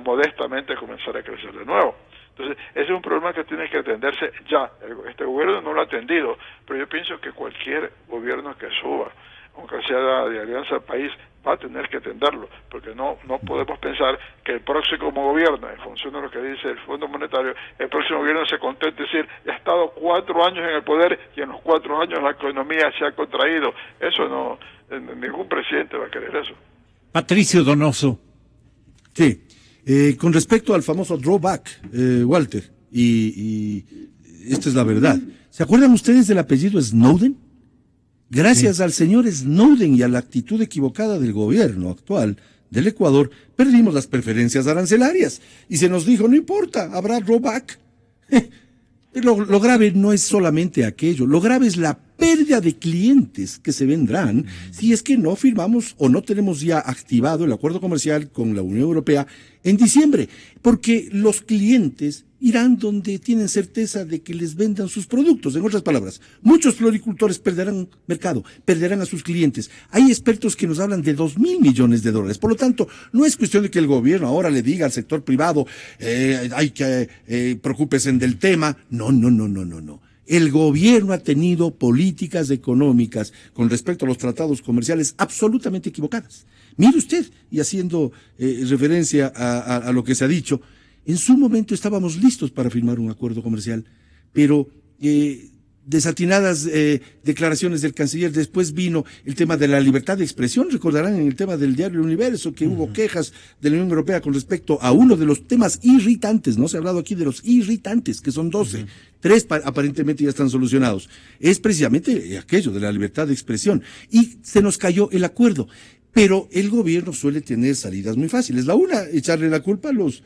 modestamente comenzar a crecer de nuevo. Entonces, ese es un problema que tiene que atenderse ya. Este gobierno no lo ha atendido, pero yo pienso que cualquier gobierno que suba, aunque sea de Alianza País, va a tener que atenderlo, porque no podemos pensar que el próximo gobierno, en función de lo que dice el Fondo Monetario, el próximo gobierno se contente de decir, ha estado 4 años en el poder y en los 4 años la economía se ha contraído. Eso no, ningún presidente va a querer eso. Patricio Donoso. Sí, con respecto al famoso drawback, Walter, y esta es la verdad. ¿Se acuerdan ustedes del apellido Snowden? Gracias al señor Snowden y a la actitud equivocada del gobierno actual del Ecuador, perdimos las preferencias arancelarias. Y se nos dijo, no importa, habrá drawback. Lo grave no es solamente aquello, lo grave es la pérdida de clientes que se vendrán si es que no firmamos o no tenemos ya activado el acuerdo comercial con la Unión Europea en diciembre, porque los clientes irán donde tienen certeza de que les vendan sus productos. En otras palabras, muchos floricultores perderán mercado, perderán a sus clientes. Hay expertos que nos hablan de 2.000 millones de dólares. Por lo tanto, no es cuestión de que el gobierno ahora le diga al sector privado, hay que preocúpese del tema. No. El gobierno ha tenido políticas económicas con respecto a los tratados comerciales absolutamente equivocadas. Mire usted, y haciendo referencia a lo que se ha dicho, en su momento estábamos listos para firmar un acuerdo comercial, pero desatinadas declaraciones del canciller, después vino el tema de la libertad de expresión. Recordarán en el tema del diario El Universo que hubo quejas de la Unión Europea con respecto a uno de los temas irritantes. No se ha hablado aquí de los irritantes, que son 12. 3 aparentemente ya están solucionados. Es precisamente aquello de la libertad de expresión. Y se nos cayó el acuerdo. Pero el gobierno suele tener salidas muy fáciles. La una, echarle la culpa a los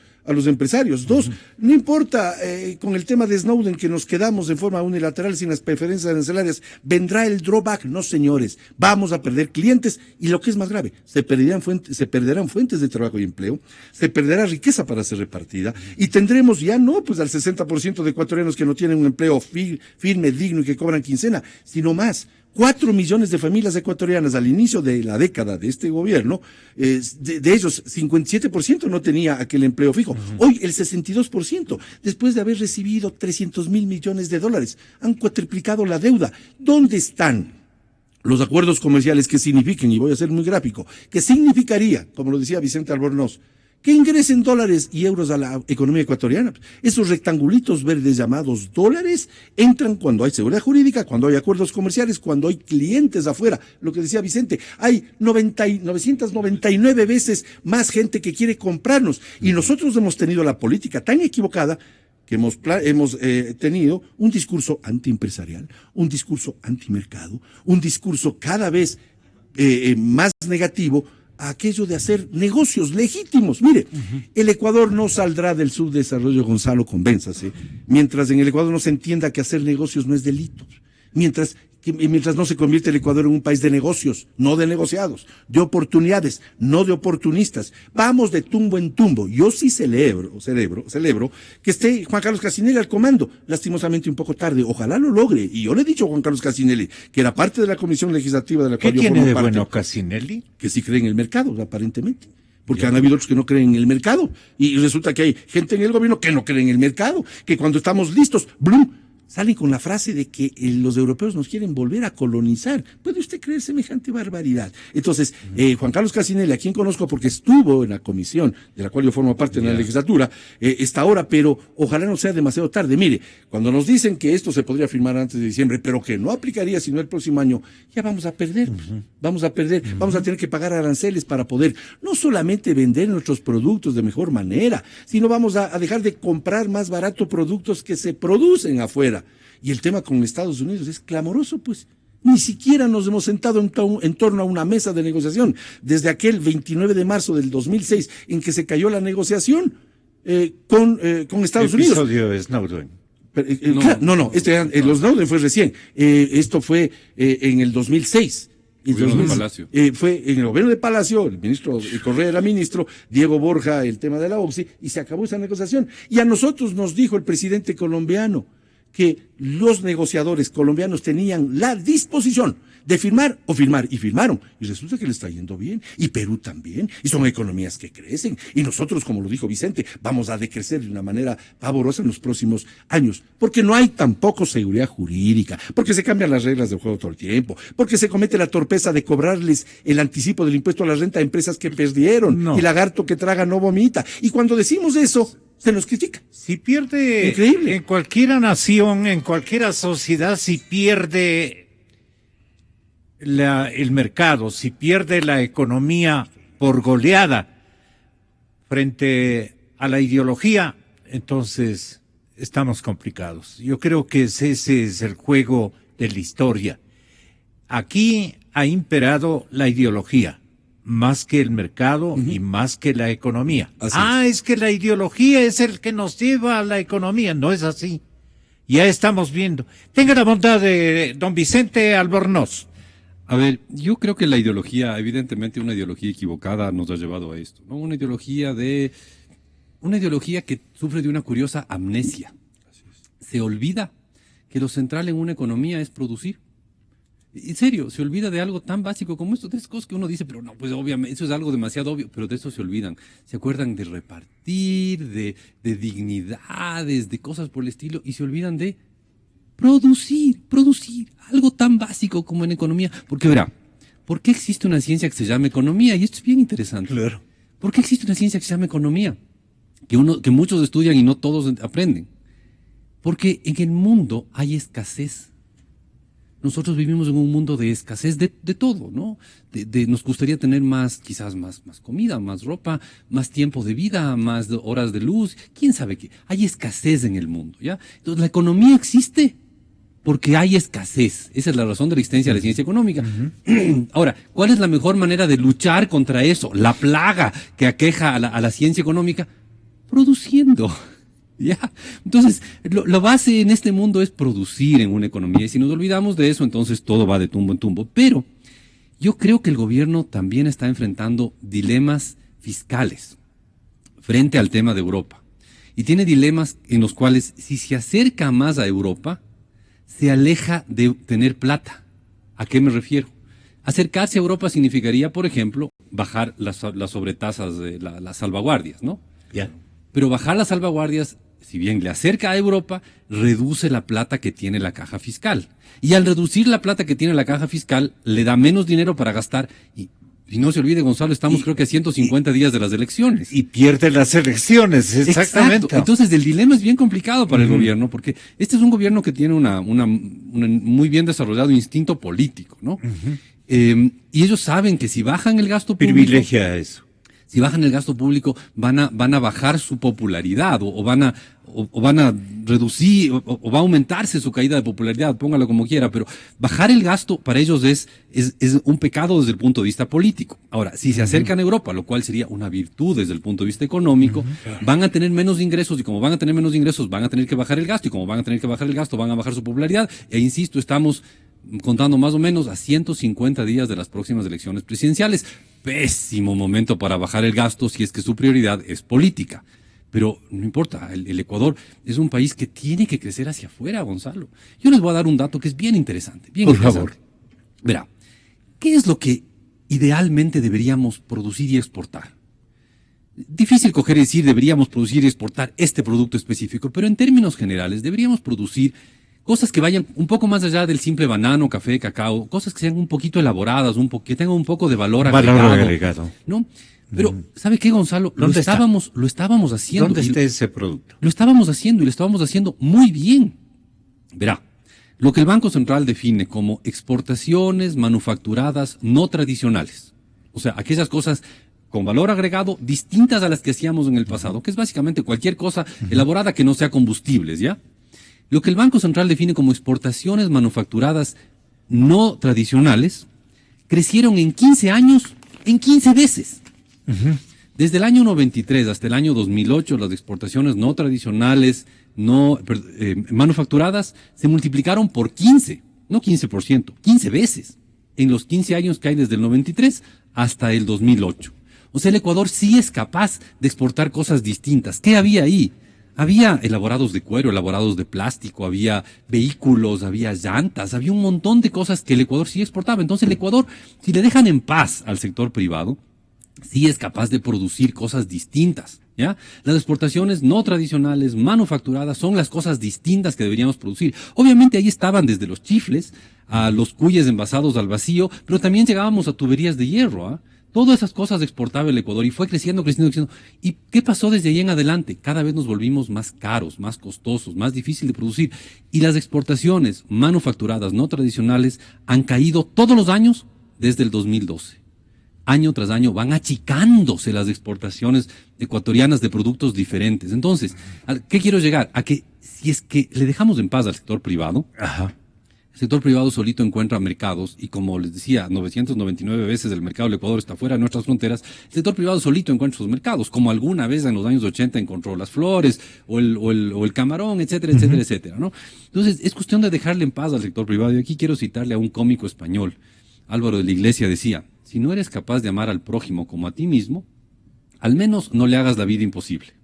empresarios. 2, no importa con el tema de Snowden que nos quedamos en forma unilateral sin las preferencias arancelarias, vendrá el drawback. No, señores, vamos a perder clientes y lo que es más grave, se perderán fuentes de trabajo y empleo, se perderá riqueza para ser repartida y tendremos ya no pues al 60% de ecuatorianos que no tienen un empleo firme, digno y que cobran quincena, sino más. 4 millones de familias ecuatorianas al inicio de la década de este gobierno, de ellos 57% no tenía aquel empleo fijo. Hoy el 62%, después de haber recibido 300.000 millones de dólares, han cuatriplicado la deuda. ¿Dónde están los acuerdos comerciales que signifiquen, y voy a ser muy gráfico, que significaría, como lo decía Vicente Albornoz, que ingresen dólares y euros a la economía ecuatoriana? Esos rectangulitos verdes llamados dólares entran cuando hay seguridad jurídica, cuando hay acuerdos comerciales, cuando hay clientes afuera. Lo que decía Vicente, hay 999 veces más gente que quiere comprarnos. Y nosotros hemos tenido la política tan equivocada que hemos tenido un discurso antiempresarial, un discurso antimercado, un discurso cada vez más negativo a aquello de hacer negocios legítimos. Mire, el Ecuador no saldrá del subdesarrollo, Gonzalo, convénzase, mientras en el Ecuador no se entienda que hacer negocios no es delito, mientras no se convierte el Ecuador en un país de negocios, no de negociados, de oportunidades, no de oportunistas. Vamos de tumbo en tumbo. Yo sí celebro que esté Juan Carlos Casinelli al comando, lastimosamente un poco tarde. Ojalá lo logre. Y yo le he dicho a Juan Carlos Casinelli, que era parte de la comisión legislativa de la cual yo formo parte. ¿Qué tiene de bueno Casinelli? Que sí cree en el mercado, aparentemente. Porque han habido otros que no creen en el mercado. Y resulta que hay gente en el gobierno que no cree en el mercado, que cuando estamos listos, ¡blum!, salen con la frase de que los europeos nos quieren volver a colonizar. ¿Puede usted creer semejante barbaridad? Entonces, Juan Carlos Casinelli, a quien conozco porque estuvo en la comisión de la cual yo formo parte en la legislatura, está ahora, pero ojalá no sea demasiado tarde. Mire, cuando nos dicen que esto se podría firmar antes de diciembre, pero que no aplicaría sino el próximo año, ya vamos a perder. Vamos a tener que pagar aranceles para poder no solamente vender nuestros productos de mejor manera, sino vamos a dejar de comprar más barato productos que se producen afuera. Y el tema con Estados Unidos es clamoroso, pues. Ni siquiera nos hemos sentado en torno a una mesa de negociación. Desde aquel 29 de marzo del 2006 en que se cayó la negociación con Estados Unidos. Episodio de Snowden. Los Snowden fue recién. Esto fue en el 2006. Palacio. Fue en el gobierno de Palacio, el ministro Correa era ministro, Diego Borja el tema de la OXI, y se acabó esa negociación. Y a nosotros nos dijo el presidente colombiano que los negociadores colombianos tenían la disposición de firmar o firmar, y firmaron. Y resulta que le está yendo bien, y Perú también, y son economías que crecen, y nosotros, como lo dijo Vicente, vamos a decrecer de una manera pavorosa en los próximos años, porque no hay tampoco seguridad jurídica, porque se cambian las reglas del juego todo el tiempo, porque se comete la torpeza de cobrarles el anticipo del impuesto a la renta a empresas que perdieron, y lagarto que traga no vomita. Y cuando decimos eso, se nos critica. Si pierde, increíble, en cualquier nación, en cualquier sociedad, si pierde el mercado, si pierde la economía por goleada frente a la ideología, entonces estamos complicados. Yo creo que ese es el juego de la historia. Aquí ha imperado la ideología, más que el mercado y más que la economía. Es que la ideología es el que nos lleva a la economía. No es así. Ya estamos viendo. Tenga la bondad de don Vicente Albornoz. A ver, yo creo que la ideología, evidentemente una ideología equivocada nos ha llevado a esto, ¿no? Una ideología que sufre de una curiosa amnesia. Se olvida que lo central en una economía es producir. En serio, se olvida de algo tan básico como esto, de esas cosas que uno dice, pero no, pues obviamente, eso es algo demasiado obvio, pero de eso se olvidan. Se acuerdan de repartir, de dignidades, de cosas por el estilo, y se olvidan de producir, algo tan básico como en economía. Porque verá, ¿por qué existe una ciencia que se llama economía? Y esto es bien interesante. Claro. ¿Por qué existe una ciencia que se llama economía? Que muchos estudian y no todos aprenden. Porque en el mundo hay escasez. Nosotros vivimos en un mundo de escasez de todo, ¿no? Nos gustaría tener quizás más comida, más ropa, más tiempo de vida, más horas de luz. ¿Quién sabe qué? Hay escasez en el mundo, ¿ya? Entonces la economía existe porque hay escasez. Esa es la razón de la existencia de la ciencia económica. Ahora, ¿cuál es la mejor manera de luchar contra eso? La plaga que aqueja a la ciencia económica. Produciendo. ¿Ya? Entonces, la base en este mundo es producir en una economía. Y si nos olvidamos de eso, entonces todo va de tumbo en tumbo. Pero yo creo que el gobierno también está enfrentando dilemas fiscales frente al tema de Europa. Y tiene dilemas en los cuales, si se acerca más a Europa, se aleja de tener plata. ¿A qué me refiero? Acercarse a Europa significaría, por ejemplo, bajar las sobretasas de las salvaguardias, ¿no? Ya. Pero bajar las salvaguardias, si bien le acerca a Europa, reduce la plata que tiene la caja fiscal. Y al reducir la plata que tiene la caja fiscal, le da menos dinero para gastar. Y no se olvide, Gonzalo, estamos creo que a 1150 días de las elecciones. Y pierde las elecciones, exactamente. Exacto. Entonces el dilema es bien complicado para el gobierno, porque este es un gobierno que tiene un muy bien desarrollado instinto político, ¿no? Y ellos saben que si bajan el gasto público... Privilegia eso. Si bajan el gasto público, van a bajar su popularidad o van a reducir o va a aumentarse su caída de popularidad, póngalo como quiera, pero bajar el gasto para ellos es un pecado desde el punto de vista político. Ahora, si se acercan a Europa, lo cual sería una virtud desde el punto de vista económico, van a tener menos ingresos y como van a tener menos ingresos, van a tener que bajar el gasto y como van a tener que bajar el gasto, van a bajar su popularidad. E insisto, estamos contando más o menos a 150 días de las próximas elecciones presidenciales. Pésimo momento para bajar el gasto si es que su prioridad es política. Pero no importa, el Ecuador es un país que tiene que crecer hacia afuera, Gonzalo. Yo les voy a dar un dato que es bien interesante. Por favor. Verá, ¿qué es lo que idealmente deberíamos producir y exportar? Difícil coger y decir deberíamos producir y exportar este producto específico, pero en términos generales deberíamos producir cosas que vayan un poco más allá del simple banano, café, cacao, cosas que sean un poquito elaboradas, que tengan un poco de valor agregado. ¿No? Pero, ¿sabe qué, Gonzalo? Lo estábamos haciendo. ¿Dónde está ese producto? Lo estábamos haciendo y lo estábamos haciendo muy bien. Verá, lo que el Banco Central define como exportaciones manufacturadas no tradicionales. O sea, aquellas cosas con valor agregado distintas a las que hacíamos en el pasado, que es básicamente cualquier cosa elaborada que no sea combustibles, ¿ya? Lo que el Banco Central define como exportaciones manufacturadas no tradicionales crecieron en 15 años, en 15 veces. Desde el año 93 hasta el año 2008, las exportaciones no tradicionales, manufacturadas, se multiplicaron por 15, no 15%, 15 veces, en los 15 años que hay desde el 93 hasta el 2008. O sea, el Ecuador sí es capaz de exportar cosas distintas. ¿Qué había ahí? Había elaborados de cuero, elaborados de plástico, había vehículos, había llantas, había un montón de cosas que el Ecuador sí exportaba. Entonces el Ecuador, si le dejan en paz al sector privado, sí es capaz de producir cosas distintas, ¿ya? Las exportaciones no tradicionales, manufacturadas, son las cosas distintas que deberíamos producir. Obviamente ahí estaban desde los chifles a los cuyes envasados al vacío, pero también llegábamos a tuberías de hierro, ¿ah? Todas esas cosas exportaba el Ecuador y fue creciendo, creciendo, creciendo. ¿Y qué pasó desde ahí en adelante? Cada vez nos volvimos más caros, más costosos, más difícil de producir. Y las exportaciones manufacturadas no tradicionales han caído todos los años desde el 2012. Año tras año van achicándose las exportaciones ecuatorianas de productos diferentes. Entonces, ¿a qué quiero llegar? A que si es que le dejamos en paz al sector privado, el sector privado solito encuentra mercados y, como les decía, 999 veces el mercado del Ecuador está fuera de nuestras fronteras. El sector privado solito encuentra sus mercados, como alguna vez en los años 80 encontró las flores o el camarón, etcétera, etcétera, etcétera, ¿no? Entonces, es cuestión de dejarle en paz al sector privado. Y aquí quiero citarle a un cómico español. Álvaro de la Iglesia decía: si no eres capaz de amar al prójimo como a ti mismo, al menos no le hagas la vida imposible.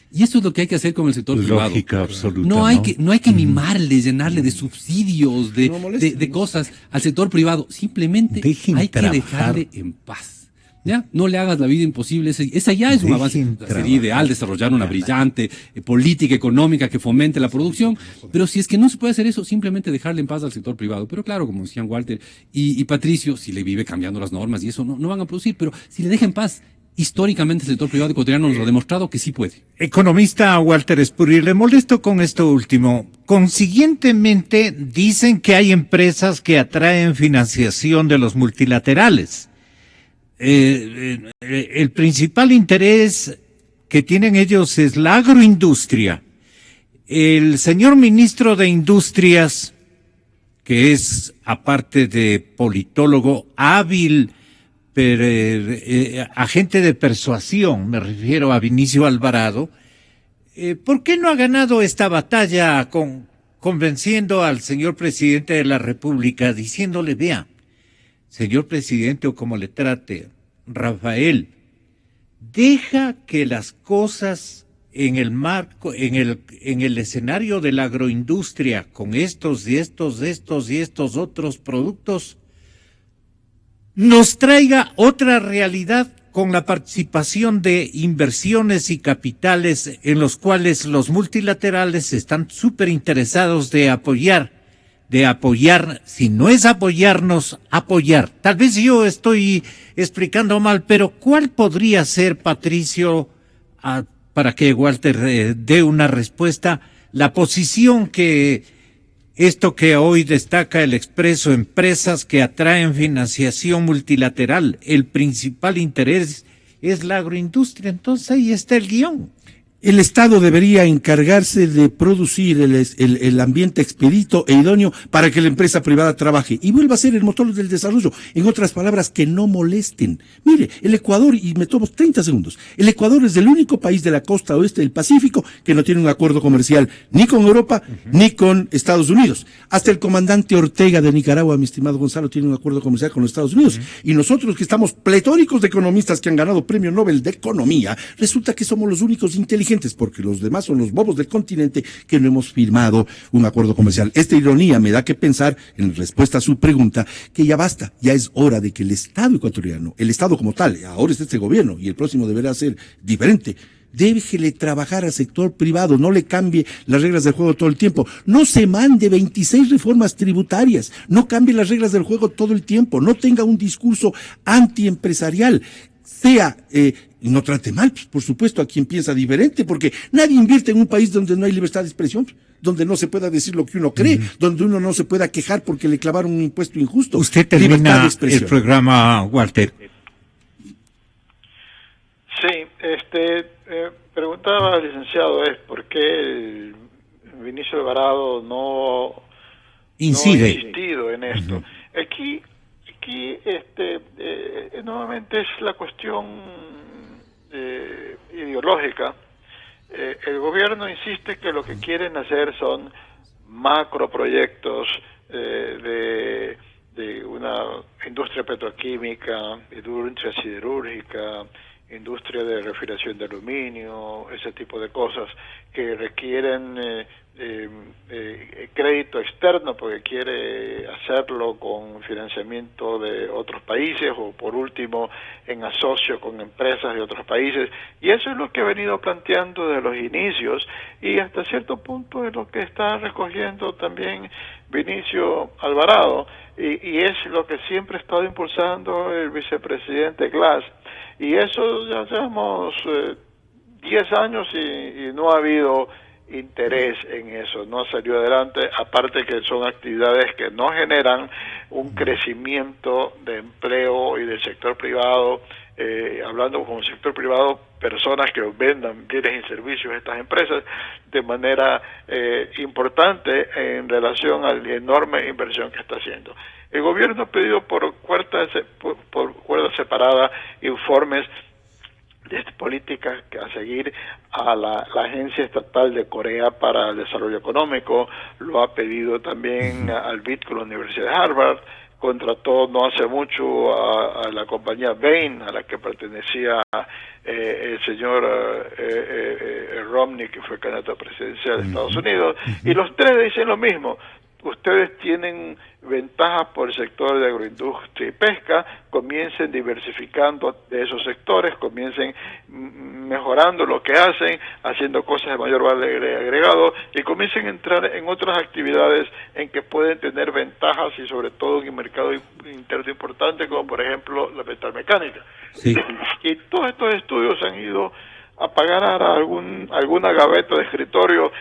Y eso es lo que hay que hacer con el sector privado. Lógica absoluta. No hay que mimarle, llenarle de subsidios, de cosas al sector privado. Simplemente hay que dejarle en paz. ¿Ya? No le hagas la vida imposible. Esa ya es un avance. Sería ideal desarrollar una brillante política económica que fomente la producción, pero si es que no se puede hacer eso, simplemente dejarle en paz al sector privado. Pero claro, como decían Walter y Patricio, si le vive cambiando las normas y eso, no van a producir, pero si le deja en paz, históricamente el sector privado ecuatoriano nos ha demostrado que sí puede. Economista Walter Espurri, le molesto con esto último. Consiguientemente, dicen que hay empresas que atraen financiación de los multilaterales. El principal interés que tienen ellos es la agroindustria. El señor ministro de Industrias, que es, aparte de politólogo, hábil, agente de persuasión, me refiero a Vinicio Alvarado, ¿por qué no ha ganado esta batalla convenciendo al señor presidente de la República, diciéndole: vea, señor presidente, o como le trate, Rafael, deja que las cosas en el marco, en el escenario de la agroindustria, con estos y estos otros productos, nos traiga otra realidad con la participación de inversiones y capitales en los cuales los multilaterales están súper interesados de apoyar, si no es apoyarnos, apoyar. Tal vez yo estoy explicando mal, pero ¿cuál podría ser, Patricio, para que Walter dé una respuesta, la posición que esto que hoy destaca el Expreso, empresas que atraen financiación multilateral, el principal interés es la agroindustria? Entonces ahí está el guión. El Estado debería encargarse de producir el ambiente expedito e idóneo para que la empresa privada trabaje y vuelva a ser el motor del desarrollo. En otras palabras, que no molesten. Mire, el Ecuador, y me tomo 30 segundos, el Ecuador es el único país de la costa oeste del Pacífico que no tiene un acuerdo comercial ni con Europa ni con Estados Unidos. Hasta el comandante Ortega de Nicaragua, mi estimado Gonzalo, tiene un acuerdo comercial con los Estados Unidos. Y nosotros, que estamos pletóricos de economistas que han ganado premio Nobel de Economía, resulta que somos los únicos inteligentes, porque los demás son los bobos del continente que no hemos firmado un acuerdo comercial. Esta ironía me da que pensar, en respuesta a su pregunta, que ya basta, ya es hora de que el Estado ecuatoriano, el Estado como tal, ahora es este gobierno y el próximo deberá ser diferente, déjele trabajar al sector privado, no le cambie las reglas del juego todo el tiempo, no se mande 26 reformas tributarias, no cambie las reglas del juego todo el tiempo, no tenga un discurso antiempresarial, y no trate mal, pues, por supuesto, a quien piensa diferente, porque nadie invierte en un país donde no hay libertad de expresión, donde no se pueda decir lo que uno cree, donde uno no se pueda quejar porque le clavaron un impuesto injusto. Usted termina el programa, Walter. Sí, preguntaba al licenciado por qué Vinicio Alvarado incide. No ha insistido en esto. Aquí nuevamente es la cuestión ideológica. El gobierno insiste que lo que quieren hacer son macroproyectos de una industria petroquímica, industria siderúrgica, industria de refinación de aluminio, ese tipo de cosas que requieren crédito externo porque quiere hacerlo con financiamiento de otros países o por último en asocio con empresas de otros países, y eso es lo que he venido planteando desde los inicios y hasta cierto punto es lo que está recogiendo también Vinicio Alvarado y es lo que siempre ha estado impulsando el vicepresidente Glass, y eso ya llevamos 10 años y no ha habido interés en eso, no salió adelante, aparte que son actividades que no generan un crecimiento de empleo y del sector privado, hablando con el sector privado, personas que vendan bienes y servicios a estas empresas de manera importante en relación a la enorme inversión que está haciendo. El gobierno ha pedido por cuerda separada informes de políticas a seguir a la Agencia Estatal de Corea para el Desarrollo Económico, lo ha pedido también al BID con la Universidad de Harvard, contrató no hace mucho a la compañía Bain, a la que pertenecía el señor Romney, que fue candidato presidencial de Estados Unidos, y los tres dicen lo mismo. Ustedes tienen ventajas por el sector de agroindustria y pesca, comiencen diversificando de esos sectores, comiencen mejorando lo que hacen, haciendo cosas de mayor valor agregado y comiencen a entrar en otras actividades en que pueden tener ventajas y sobre todo en un mercado interno importante como por ejemplo la metalmecánica. Sí. Y todos estos estudios han ido a pagar a alguna gaveta de escritorio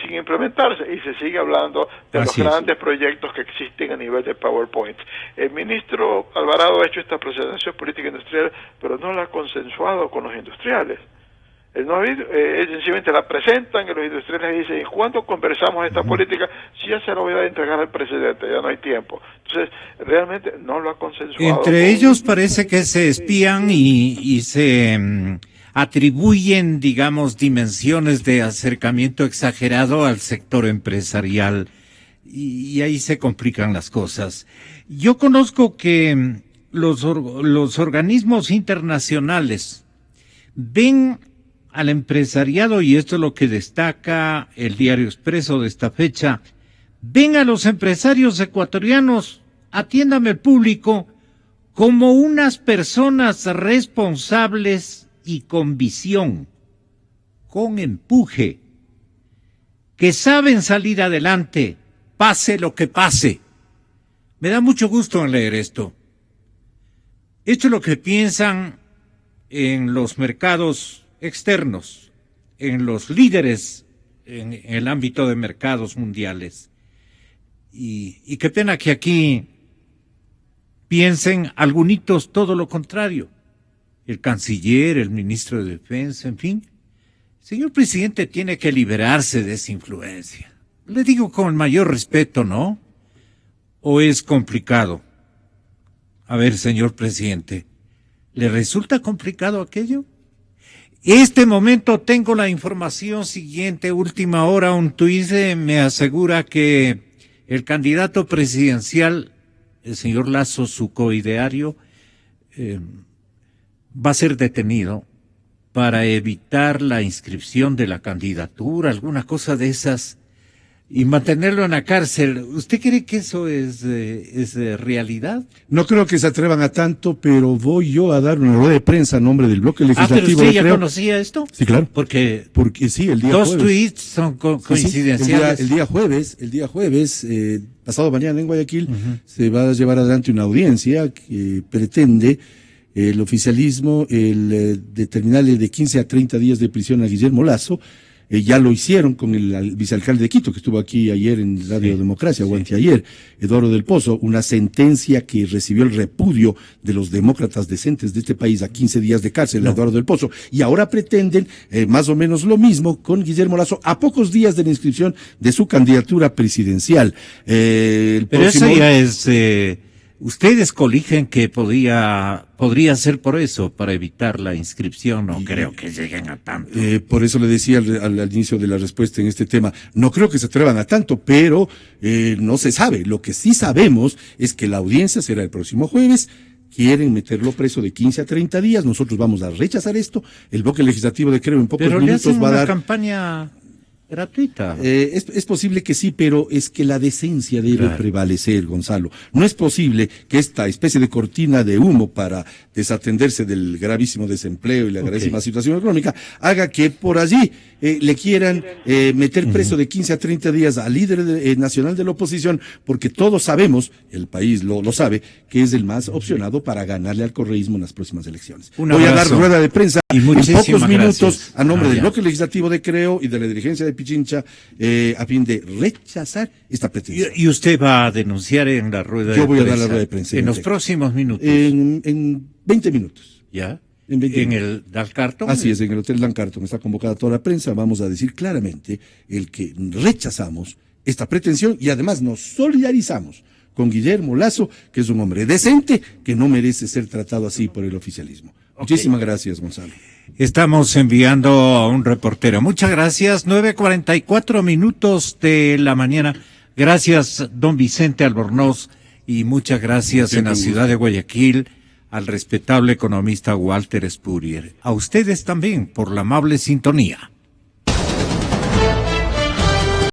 sin implementarse, y se sigue hablando de los grandes proyectos que existen a nivel de PowerPoint. El ministro Alvarado ha hecho esta presentación política industrial, pero no la ha consensuado con los industriales. Sencillamente la presentan y los industriales dicen, ¿y cuándo conversamos esta política? Si ya se lo voy a entregar al presidente, ya no hay tiempo. Entonces, realmente no lo ha consensuado. Entre ellos parece que se espían y se atribuyen, digamos, dimensiones de acercamiento exagerado al sector empresarial y ahí se complican las cosas. Yo conozco que los organismos internacionales ven al empresariado, y esto es lo que destaca el Diario Expreso de esta fecha, ven a los empresarios ecuatorianos, atiéndame el público, como unas personas responsables y con visión, con empuje, que saben salir adelante, pase lo que pase. Me da mucho gusto en leer esto. Esto es lo que piensan en los mercados externos, en los líderes en el ámbito de mercados mundiales. Y qué pena que aquí piensen algunitos todo lo contrario. El canciller, el ministro de Defensa, en fin. El señor presidente tiene que liberarse de esa influencia. Le digo con el mayor respeto, ¿no? ¿O es complicado? A ver, señor presidente, ¿le resulta complicado aquello? Este momento tengo la información siguiente, última hora, un tuit me asegura que el candidato presidencial, el señor Lasso, su coideario, va a ser detenido para evitar la inscripción de la candidatura, alguna cosa de esas, y mantenerlo en la cárcel. ¿Usted cree que eso es realidad? No creo que se atrevan a tanto, pero voy yo a dar una rueda de prensa a nombre del bloque legislativo. ¿Pero usted ya conocía esto? Sí, claro. Porque sí, el día dos jueves. tweets son coincidenciales. Sí, el día jueves, pasado mañana en Guayaquil, se va a llevar adelante una audiencia que pretende el oficialismo determinarle de 15 a 30 días de prisión a Guillermo Lasso, ya lo hicieron con el vicealcalde de Quito, que estuvo aquí ayer en Radio Democracia, o anteayer, Eduardo del Pozo, una sentencia que recibió el repudio de los demócratas decentes de este país a 15 días de cárcel, Eduardo del Pozo, y ahora pretenden más o menos lo mismo con Guillermo Lasso a pocos días de la inscripción de su candidatura presidencial. Pero eso ya es... ustedes coligen que podría ser por eso, para evitar la inscripción. No creo que lleguen a tanto. Por eso le decía al inicio de la respuesta en este tema, no creo que se atrevan a tanto, pero no se sabe. Lo que sí sabemos es que la audiencia será el próximo jueves. Quieren meterlo preso de 15 a 30 días. Nosotros vamos a rechazar esto. El bloque legislativo de Creo en pocos minutos va a dar... campaña gratuita. Es posible que sí, pero es que la decencia debe prevalecer, Gonzalo. No es posible que esta especie de cortina de humo para desatenderse del gravísimo desempleo y la gravísima situación económica haga que por allí le quieran meter preso de 15 a 30 días al líder nacional de la oposición, porque todos sabemos, el país lo sabe, que es el más opcionado para ganarle al correísmo en las próximas elecciones. Voy a dar rueda de prensa en pocos minutos a nombre del bloque legislativo de Creo y de la dirigencia de Pichincha a fin de rechazar esta pretensión. ¿Y usted va a denunciar en la rueda de prensa? Yo voy a dar la rueda de prensa. En los próximos minutos. En 20 minutos. ¿Ya? ¿En el Dalcarton? Así es, en el Hotel Dalcarton está convocada toda la prensa. Vamos a decir claramente el que rechazamos esta pretensión y además nos solidarizamos con Guillermo Lasso, que es un hombre decente que no merece ser tratado así por el oficialismo. Muchísimas gracias, Gonzalo. Estamos enviando a un reportero. Muchas gracias. 9:44 de la mañana. Gracias, don Vicente Albornoz, y muchas gracias en la ciudad de Guayaquil al respetable economista Walter Spurrier. A ustedes también por la amable sintonía.